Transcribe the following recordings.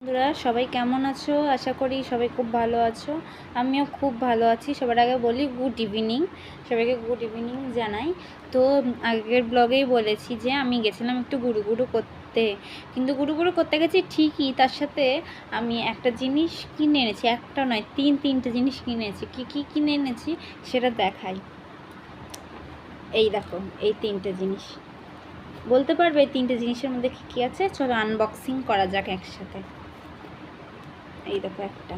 বন্ধুরা সবাই কেমন আছো? আশা করি সবাই খুব ভালো আছো। আমিও খুব ভালো আছি। সবার আগে বলি গুড ইভিনিং, সবাইকে গুড ইভিনিং জানাই। তো আগের ব্লগেই বলেছি যে আমি গেছিলাম একটু গুরু করতে, কিন্তু গুরু করতে গেছি ঠিকই, তার সাথে আমি একটা জিনিস কিনে এনেছি। একটা নয়, তিনটে জিনিস কিনেছি। কি কিনে এনেছি সেটা দেখাই। এই দেখো, এই তিনটে জিনিস। বলতে পারবে এই তিনটে জিনিসের মধ্যে কী আছে? চলো আনবক্সিং করা যাক একসাথে। এই দেখো একটা,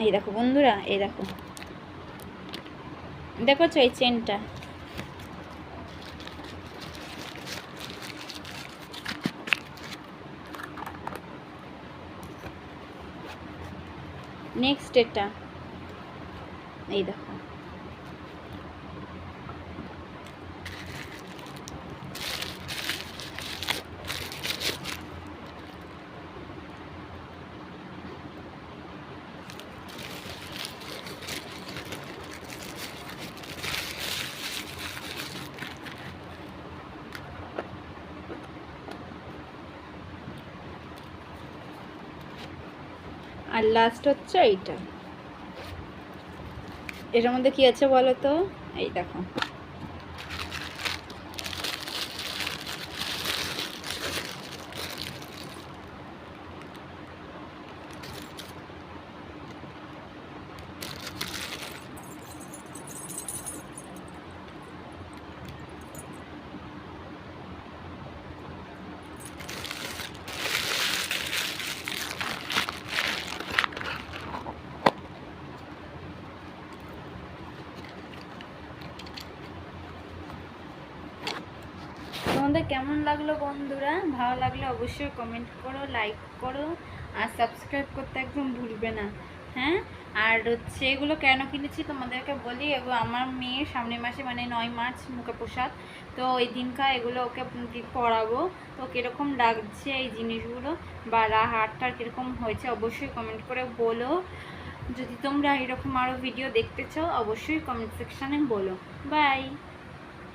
এই দেখো বন্ধুরা, এই দেখো, দেখোছো এই চেনটা? নেক্সট এটা, এই দেখো, আর লাস্ট হচ্ছে এইটা। এটার মধ্যে কি আছে বলো তো? এই দেখো, তোমাদের কেমন লাগলো বন্ধুরা? ভালো লাগলে অবশ্যই কমেন্ট করো, লাইক করো, আর সাবস্ক্রাইব করতে একদম ভুলবে না। হ্যাঁ, আর হচ্ছে এগুলো কেন কিনেছি তোমাদেরকে বলি। এগুলো আমার মেয়ের সামনের মাসে মানে 9 মার্চ মুখে প্রসাদ, তো ওই দিনকার এগুলো ওকে পড়াবো। তো কীরকম লাগছে এই জিনিসগুলো, বা হারটার কীরকম হয়েছে অবশ্যই কমেন্ট করে বলো। যদি তোমরা এরকম আরও ভিডিও দেখতে চাও অবশ্যই কমেন্ট সেকশানে বলো। বাই।